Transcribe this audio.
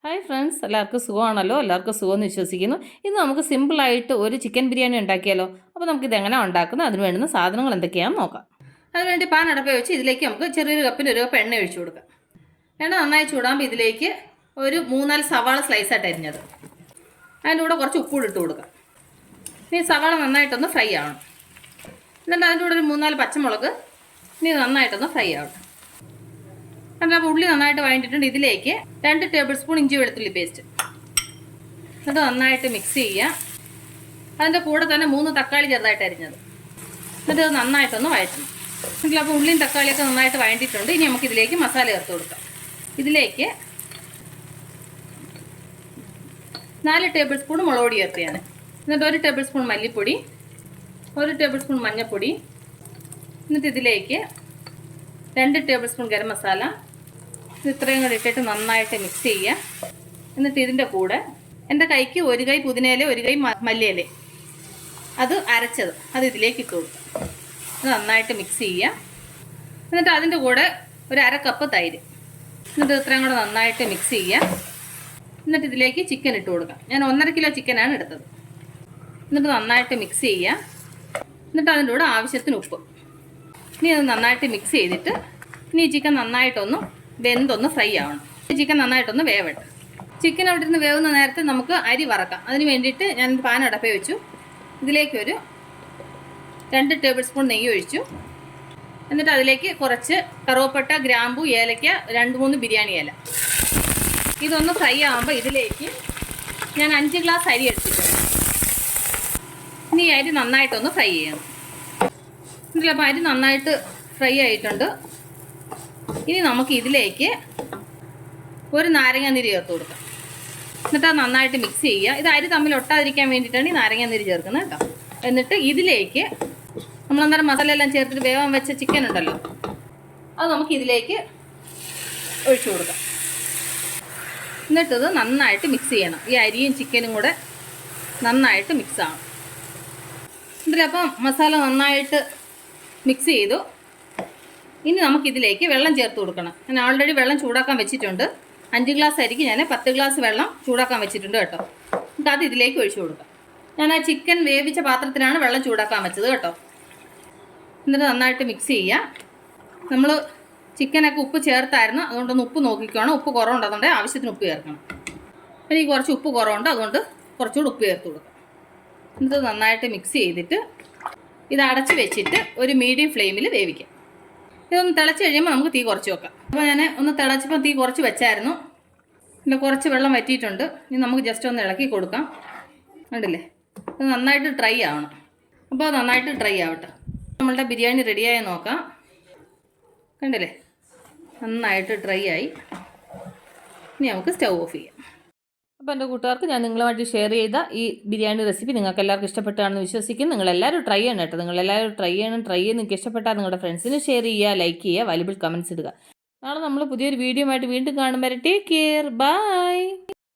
Hi friends, എല്ലാവർക്കും സുഖമാണല്ലോ. എല്ലാവർക്കും സുഖമെന്ന് വിശ്വസിക്കുന്നു. ഇന്ന് നമുക്ക് സിമ്പിളായിട്ട് ഒരു ചിക്കൻ ബിരിയാണി ഉണ്ടാക്കിയാലോ. അപ്പോൾ നമുക്കിത് എങ്ങനെ ഉണ്ടാക്കുന്നത്, അതിന് വേണ്ടുന്ന സാധനങ്ങൾ എന്തൊക്കെയാണെന്ന് നോക്കാം. അതിനുവേണ്ടി പാൻ അടപ്പ വെച്ച് ഇതിലേക്ക് നമുക്ക് ചെറിയൊരു കപ്പിന് ഒരു കപ്പ് എണ്ണ ഒഴിച്ചു കൊടുക്കാം. എണ്ണ നന്നായി ചൂടാകുമ്പോൾ ഇതിലേക്ക് ഒരു 3-4 സവാള സ്ലൈസായിട്ട് അരിഞ്ഞത്, അതിൻ്റെ കൂടെ കുറച്ച് ഉപ്പൂടി ഇട്ട് കൊടുക്കാം. ഇനി സവാള നന്നായിട്ടൊന്ന് ഫ്രൈ ആവണം. എന്നിട്ട് അതിൻ്റെ കൂടെ ഒരു 3-4 പച്ചമുളക് ഇനി നന്നായിട്ടൊന്ന് ഫ്രൈ ആവണം. അപ്പോൾ ഉള്ളി നന്നായിട്ട് വഴണ്ടിട്ടുണ്ട്. ഇതിലേക്ക് 2 ടേബിൾ സ്പൂൺ ഇഞ്ചി വെളുത്തുള്ളി പേസ്റ്റ് അത് നന്നായിട്ട് മിക്സ് ചെയ്യുക. അതിൻ്റെ കൂടെ തന്നെ 3 തക്കാളി ചെറുതായിട്ട് അരിഞ്ഞത്, എന്നിട്ട് അത് നന്നായിട്ടൊന്ന് വഴറ്റണം. അപ്പോൾ ഉള്ളിയും തക്കാളിയൊക്കെ നന്നായിട്ട് വഴണ്ടിട്ടുണ്ട്. ഇനി നമുക്ക് ഇതിലേക്ക് മസാല ചേർത്ത് കൊടുക്കാം. ഇതിലേക്ക് 4 ടേബിൾ സ്പൂൺ മുളക് പൊടി ചേർക്കുകയാണ്. എന്നിട്ട് 1 ടേബിൾ സ്പൂൺ മല്ലിപ്പൊടി, 1 ടേബിൾ സ്പൂൺ മഞ്ഞൾപ്പൊടി, എന്നിട്ട് ഇതിലേക്ക് 2 ടേബിൾ സ്പൂൺ ഗരം മസാല, ഇത്രയും കൂടി ഇട്ടിട്ട് നന്നായിട്ട് മിക്സ് ചെയ്യുക. എന്നിട്ട് ഇതിൻ്റെ കൂടെ എൻ്റെ കൈക്ക് 1 കൈ പുതിനയില, 1 കൈ മല്ലിയില അത് അരച്ചത് അത് ഇതിലേക്ക് ഇട്ട് കൊടുക്കുക. അത് നന്നായിട്ട് മിക്സ് ചെയ്യുക. എന്നിട്ട് അതിൻ്റെ കൂടെ ഒരു 1/2 കപ്പ് തൈര്, എന്നിട്ട് ഇത്രയും കൂടെ നന്നായിട്ട് മിക്സ് ചെയ്യുക. എന്നിട്ട് ഇതിലേക്ക് ചിക്കൻ ഇട്ട് കൊടുക്കാം. ഞാൻ 1.5 കിലോ ചിക്കനാണ് എടുത്തത്. എന്നിട്ട് നന്നായിട്ട് മിക്സ് ചെയ്യുക. എന്നിട്ട് അതിൻ്റെ കൂടെ ആവശ്യത്തിന് ഉപ്പ്. ഇനി അത് നന്നായിട്ട് മിക്സ് ചെയ്തിട്ട് ഇനി ഈ ചിക്കൻ നന്നായിട്ടൊന്ന് വെന്തൊന്ന് ഫ്രൈ ആവണം. ചിക്കൻ നന്നായിട്ടൊന്ന് വേവട്ടെ. ചിക്കൻ അവിടെ നിന്ന് വേവുന്ന നേരത്തെ നമുക്ക് അരി വറക്കാം. അതിന് വേണ്ടിയിട്ട് ഞാൻ പാൻ അടപ്പേ വെച്ചു. ഇതിലേക്കൊരു 2 ടേബിൾ സ്പൂൺ നെയ്യ് ഒഴിച്ചു. എന്നിട്ട് അതിലേക്ക് കുറച്ച് കറുവപ്പട്ട, ഗ്രാമ്പു, ഏലക്ക, 2-3 ബിരിയാണി ഇല ഇതൊന്ന് ഫ്രൈ ആകുമ്പോൾ ഇതിലേക്ക് ഞാൻ 5 ഗ്ലാസ് അരി എടുത്തിട്ടുണ്ട്. ഇനി അരി നന്നായിട്ടൊന്ന് ഫ്രൈ ചെയ്യണം. അപ്പോൾ അരി നന്നായിട്ട് ഫ്രൈ ആയിട്ടുണ്ട്. ഇനി നമുക്ക് ഇതിലേക്ക് ഒരു നാരങ്ങാനീര് ചേർത്ത് കൊടുക്കാം. എന്നിട്ട് അത് നന്നായിട്ട് മിക്സ് ചെയ്യുക. ഇത് അരി തമ്മിൽ ഒട്ടാതിരിക്കാൻ വേണ്ടിയിട്ടാണ് ഈ നാരങ്ങാനീര് ചേർക്കുന്നത് കേട്ടോ. എന്നിട്ട് ഇതിലേക്ക് നമ്മളന്നേരം മസാല എല്ലാം ചേർത്തിട്ട് വേവാൻ വെച്ച ചിക്കൻ ഉണ്ടല്ലോ, അത് നമുക്ക് ഇതിലേക്ക് ഒഴിച്ചു കൊടുക്കാം. എന്നിട്ടത് നന്നായിട്ട് മിക്സ് ചെയ്യണം. ഈ അരിയും ചിക്കനും കൂടെ നന്നായിട്ട് മിക്സ് ആവണം. ഇതിലപ്പം മസാല നന്നായിട്ട് മിക്സ് ചെയ്തു. ഇനി നമുക്കിതിലേക്ക് വെള്ളം ചേർത്ത് കൊടുക്കണം. ഞാൻ ഓൾറെഡി വെള്ളം ചൂടാക്കാൻ വെച്ചിട്ടുണ്ട്. 5 ഗ്ലാസ് അരിക്ക് ഞാൻ 10 ഗ്ലാസ് വെള്ളം ചൂടാക്കാൻ വെച്ചിട്ടുണ്ട് കേട്ടോ. എന്നിട്ട് അത് ഇതിലേക്ക് ഒഴിച്ചു കൊടുക്കാം. ഞാൻ ആ ചിക്കൻ വേവിച്ച പാത്രത്തിലാണ് വെള്ളം ചൂടാക്കാൻ വെച്ചത് കേട്ടോ. എന്നിട്ട് നന്നായിട്ട് മിക്സ് ചെയ്യുക. നമ്മൾ ചിക്കനൊക്കെ ഉപ്പ് ചേർത്തായിരുന്നു, അതുകൊണ്ടൊന്ന് ഉപ്പ് നോക്കിക്കോണം. ഉപ്പ് കുറവുണ്ട്, അതുകൊണ്ട് ആവശ്യത്തിന് ഉപ്പ് ചേർക്കണം. എനിക്ക് കുറച്ച് ഉപ്പ് കുറവുണ്ട്, അതുകൊണ്ട് കുറച്ചുകൂടി ഉപ്പ് ചേർത്ത് കൊടുക്കാം. എന്നിട്ട് നന്നായിട്ട് മിക്സ് ചെയ്തിട്ട് ഇത് അടച്ച് വെച്ചിട്ട് ഒരു മീഡിയം ഫ്ലെയിമിൽ വേവിക്കാം. ഇതൊന്ന് തിളച്ച് കഴിയുമ്പോൾ നമുക്ക് തീ കുറച്ച് വെക്കാം. അപ്പോൾ ഞാൻ ഒന്ന് തിളച്ചപ്പോൾ തീ കുറച്ച് വെച്ചായിരുന്നു. പിന്നെ കുറച്ച് വെള്ളം വറ്റിയിട്ടുണ്ട്. ഇനി നമുക്ക് ജസ്റ്റ് ഒന്ന് ഇളക്കി കൊടുക്കാം. കണ്ടില്ലേ, ഇത് നന്നായിട്ട് ഡ്രൈ ആവണം. അപ്പോൾ നന്നായിട്ട് ഡ്രൈ ആവട്ടെ. നമ്മളുടെ ബിരിയാണി റെഡിയായി നോക്കാം. കണ്ടില്ലേ, നന്നായിട്ട് ഡ്രൈ ആയി. ഇനി നമുക്ക് സ്റ്റൗ ഓഫ് ചെയ്യാം. അപ്പോൾ എൻ്റെ കൂട്ടുകാർക്ക് ഞാൻ നിങ്ങളുമായിട്ട് ഷെയർ ചെയ്ത ഈ ബിരിയാണി റെസിപ്പി നിങ്ങൾക്ക് എല്ലാവർക്കും ഇഷ്ടപ്പെട്ടാണെന്ന് വിശ്വസിക്കുന്നു. നിങ്ങളെല്ലാവരും ട്രൈ ചെയ്യണം കേട്ടോ. നിങ്ങളെല്ലാവരും ട്രൈ ചെയ്ത് നിങ്ങൾക്ക് ഇഷ്ടപ്പെട്ടാൽ നിങ്ങളുടെ ഫ്രണ്ട്സിന് ഷെയർ ചെയ്യുക, ലൈക്ക് ചെയ്യുക, വാല്യുബിൾ കമൻറ്റ്സ് ഇടുക. നാളെ നമ്മൾ പുതിയൊരു വീഡിയോ ആയിട്ട് വീണ്ടും കാണും വരെ ടേക്ക് കെയർ, ബൈ.